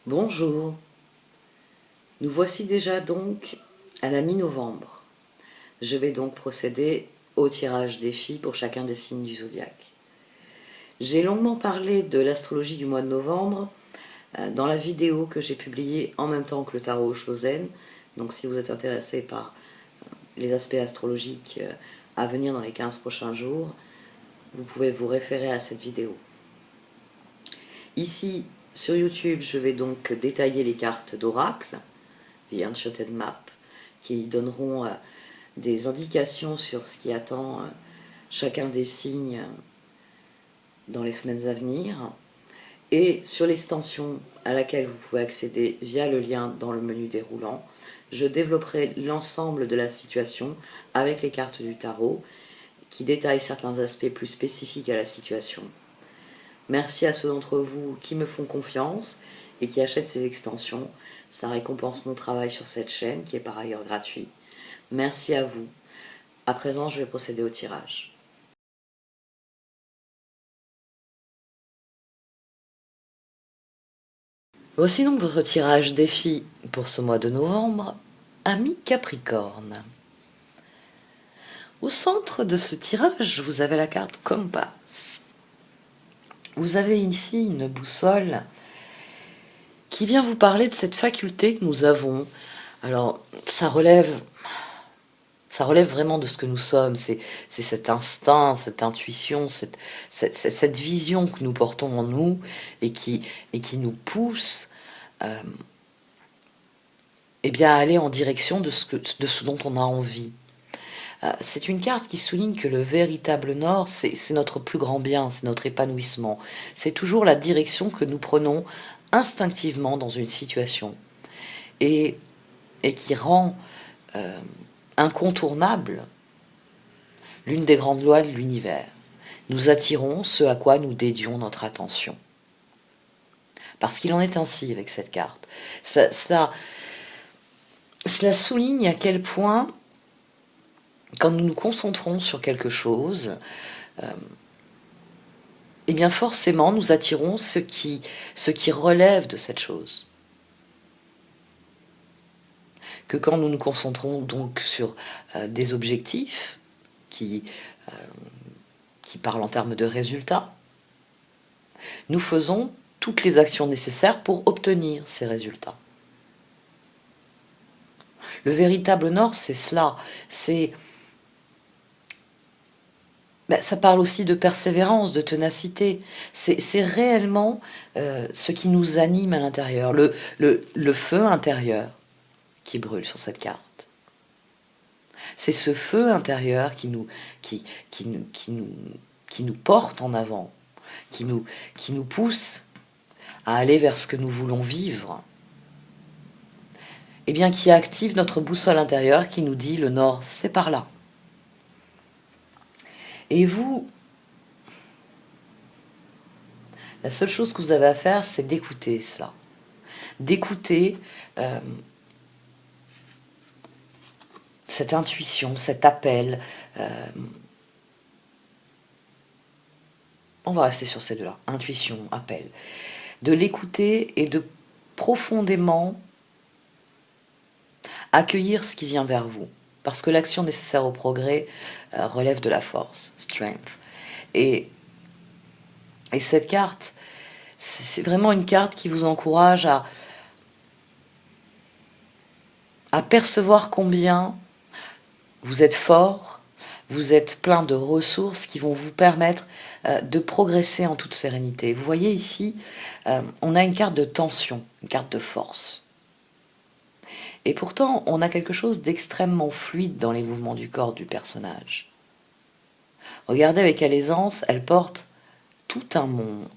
Bonjour, nous voici déjà donc à la mi-novembre. Je vais donc procéder au tirage défi pour chacun des signes du zodiaque. J'ai longuement parlé de l'astrologie du mois de novembre dans la vidéo que j'ai publiée en même temps que le tarot Chosen. Donc si vous êtes intéressé par les aspects astrologiques à venir dans les 15 prochains jours, vous pouvez vous référer à cette vidéo. Ici, sur YouTube, je vais donc détailler les cartes d'oracle, The Enchanted Map, qui donneront des indications sur ce qui attend chacun des signes dans les semaines à venir, et sur l'extension à laquelle vous pouvez accéder via le lien dans le menu déroulant, je développerai l'ensemble de la situation avec les cartes du tarot qui détaillent certains aspects plus spécifiques à la situation. Merci à ceux d'entre vous qui me font confiance et qui achètent ces extensions. Ça récompense mon travail sur cette chaîne qui est par ailleurs gratuit. Merci à vous. À présent, je vais procéder au tirage. Voici donc votre tirage défi pour ce mois de novembre, ami Capricorne. Au centre de ce tirage, vous avez la carte Compass. Vous avez ici une boussole qui vient vous parler de cette faculté que nous avons. Alors, ça relève vraiment de ce que nous sommes, c'est cet instinct, cette intuition, cette vision que nous portons en nous et qui nous pousse eh bien, à aller en direction de ce dont on a envie. C'est une carte qui souligne que le véritable nord, c'est notre plus grand bien, c'est notre épanouissement. C'est toujours la direction que nous prenons instinctivement dans une situation et qui rend incontournable l'une des grandes lois de l'univers. Nous attirons ce à quoi nous dédions notre attention. Parce qu'il en est ainsi avec cette carte. Cela souligne à quel point, quand nous nous concentrons sur quelque chose, eh bien forcément nous attirons ce qui relève de cette chose. Que quand nous nous concentrons donc sur des objectifs qui parlent en termes de résultats, nous faisons toutes les actions nécessaires pour obtenir ces résultats. Le véritable nord, c'est cela. Ça parle aussi de persévérance, de ténacité. C'est réellement ce qui nous anime à l'intérieur, le feu intérieur qui brûle sur cette carte. C'est ce feu intérieur qui nous porte en avant, qui nous pousse à aller vers ce que nous voulons vivre. Et bien qui active notre boussole intérieure qui nous dit le nord, c'est par là. Et vous, la seule chose que vous avez à faire, c'est d'écouter cela. D'écouter cette intuition, cet appel. On va rester sur ces deux-là, intuition, appel. De l'écouter et de profondément accueillir ce qui vient vers vous. Parce que l'action nécessaire au progrès relève de la force, strength. Et cette carte, c'est vraiment une carte qui vous encourage à percevoir combien vous êtes fort, vous êtes plein de ressources qui vont vous permettre de progresser en toute sérénité. Vous voyez ici, on a une carte de tension, une carte de force. Et pourtant, on a quelque chose d'extrêmement fluide dans les mouvements du corps du personnage. Regardez avec quelle aisance elle porte tout un monde,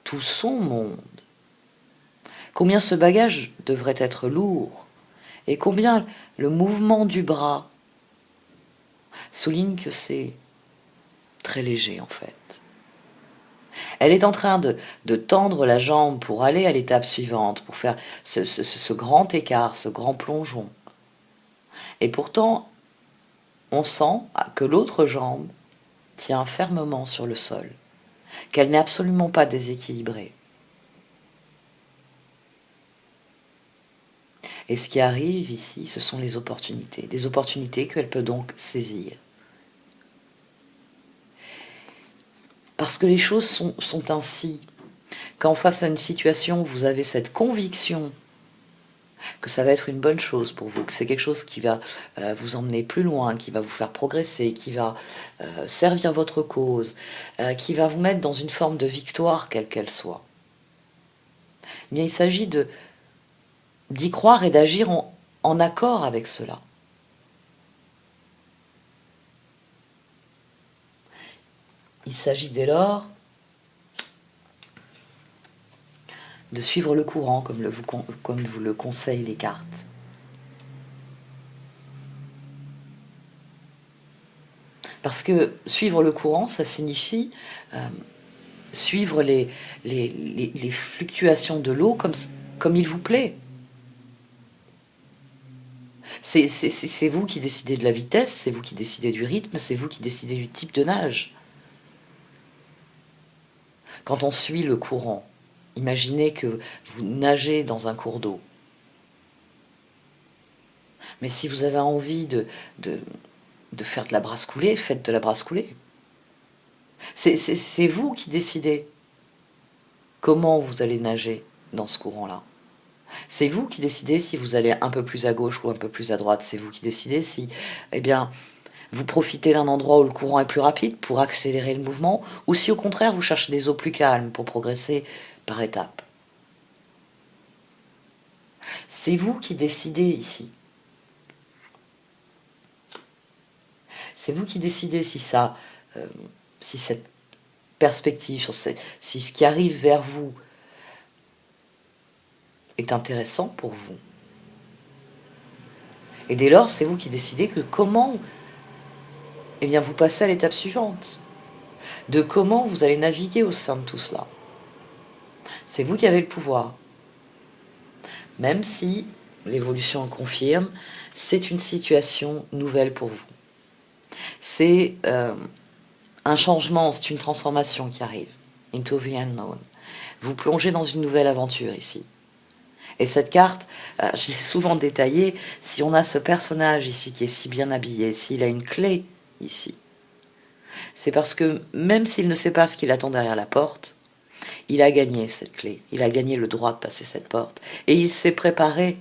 tout son monde. Combien ce bagage devrait être lourd, et combien le mouvement du bras souligne que c'est très léger en fait. Elle est en train de tendre la jambe pour aller à l'étape suivante, pour faire ce grand écart, ce grand plongeon. Et pourtant, on sent que l'autre jambe tient fermement sur le sol, qu'elle n'est absolument pas déséquilibrée. Et ce qui arrive ici, ce sont les opportunités. Des opportunités qu'elle peut donc saisir. Parce que les choses sont ainsi. Quand face à une situation, vous avez cette conviction que ça va être une bonne chose pour vous, que c'est quelque chose qui va vous emmener plus loin, qui va vous faire progresser, qui va servir votre cause, qui va vous mettre dans une forme de victoire, quelle qu'elle soit. Eh bien, il s'agit d'y croire et d'agir en accord avec cela. Il s'agit dès lors de suivre le courant, comme vous le conseillent les cartes. Parce que suivre le courant, ça signifie suivre les fluctuations de l'eau comme il vous plaît. C'est vous qui décidez de la vitesse, c'est vous qui décidez du rythme, c'est vous qui décidez du type de nage. Quand on suit le courant, imaginez que vous nagez dans un cours d'eau. Mais si vous avez envie de faire de la brasse coulée, faites de la brasse coulée. C'est vous qui décidez comment vous allez nager dans ce courant-là. C'est vous qui décidez si vous allez un peu plus à gauche ou un peu plus à droite. C'est vous qui décidez si, eh bien, vous profitez d'un endroit où le courant est plus rapide pour accélérer le mouvement, ou si au contraire vous cherchez des eaux plus calmes pour progresser par étapes. C'est vous qui décidez ici. C'est vous qui décidez si cette perspective, si ce qui arrive vers vous est intéressant pour vous. Et dès lors, c'est vous qui décidez de comment vous passez à l'étape suivante, de comment vous allez naviguer au sein de tout cela. C'est vous qui avez le pouvoir. Même si l'évolution confirme, c'est une situation nouvelle pour vous. C'est un changement, c'est une transformation qui arrive. Into the unknown. Vous plongez dans une nouvelle aventure ici. Et cette carte, je l'ai souvent détaillée, si on a ce personnage ici qui est si bien habillé, s'il a une clé ici, c'est parce que même s'il ne sait pas ce qu'il attend derrière la porte, il a gagné cette clé, il a gagné le droit de passer cette porte, et il s'est préparé.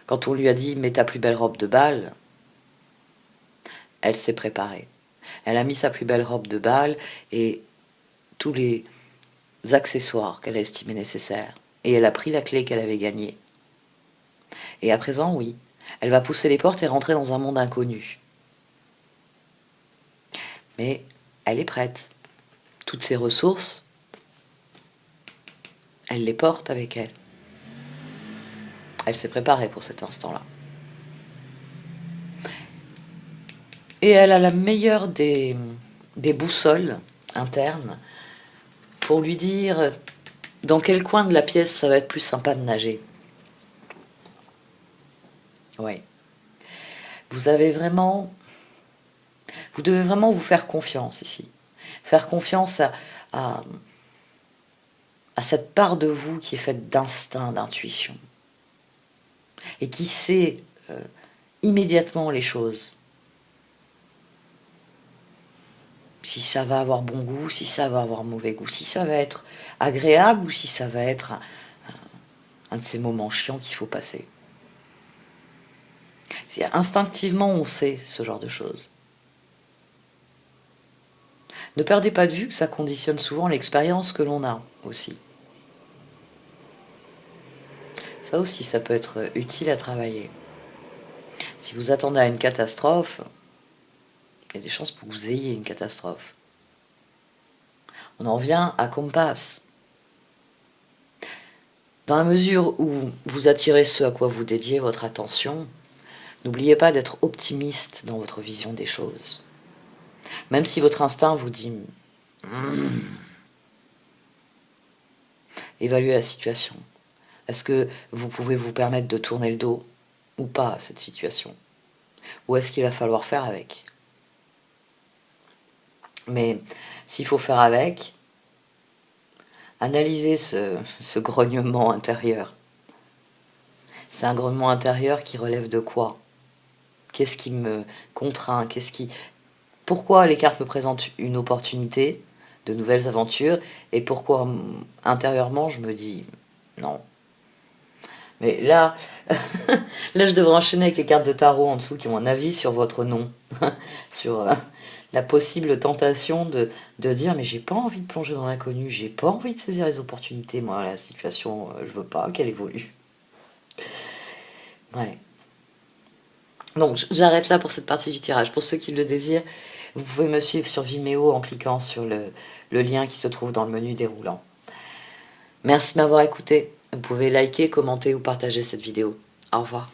Quand on lui a dit « mets ta plus belle robe de bal », elle s'est préparée. Elle a mis sa plus belle robe de bal et tous les accessoires qu'elle estimait nécessaires. Et elle a pris la clé qu'elle avait gagnée. Et à présent, oui, elle va pousser les portes et rentrer dans un monde inconnu. Mais elle est prête. Toutes ses ressources, elle les porte avec elle. Elle s'est préparée pour cet instant-là. Et elle a la meilleure des boussoles internes pour lui dire dans quel coin de la pièce ça va être plus sympa de nager. Oui. Vous devez vraiment vous faire confiance ici. Faire confiance à cette part de vous qui est faite d'instinct, d'intuition. Et qui sait immédiatement les choses. Si ça va avoir bon goût, si ça va avoir mauvais goût, si ça va être agréable ou si ça va être un de ces moments chiants qu'il faut passer. Instinctivement, on sait ce genre de choses. Ne perdez pas de vue que ça conditionne souvent l'expérience que l'on a aussi. Ça aussi, ça peut être utile à travailler. Si vous attendez à une catastrophe, il y a des chances pour que vous ayez une catastrophe. On en vient à Compass. Dans la mesure où vous attirez ce à quoi vous dédiez votre attention, n'oubliez pas d'être optimiste dans votre vision des choses. Même si votre instinct vous dit évaluez la situation. Est-ce que vous pouvez vous permettre de tourner le dos ou pas à cette situation? Ou est-ce qu'il va falloir faire avec? Mais s'il faut faire avec, analysez ce grognement intérieur. C'est un grognement intérieur qui relève de quoi? Qu'est-ce qui me contraint? Pourquoi les cartes me présentent une opportunité de nouvelles aventures et pourquoi intérieurement je me dis non. Mais là, là je devrais enchaîner avec les cartes de tarot en dessous qui ont un avis sur votre nom, sur la possible tentation de dire mais j'ai pas envie de plonger dans l'inconnu, j'ai pas envie de saisir les opportunités, moi la situation je veux pas qu'elle évolue. Ouais. Donc j'arrête là pour cette partie du tirage. Pour ceux qui le désirent, vous pouvez me suivre sur Vimeo en cliquant sur le lien qui se trouve dans le menu déroulant. Merci de m'avoir écouté. Vous pouvez liker, commenter ou partager cette vidéo. Au revoir.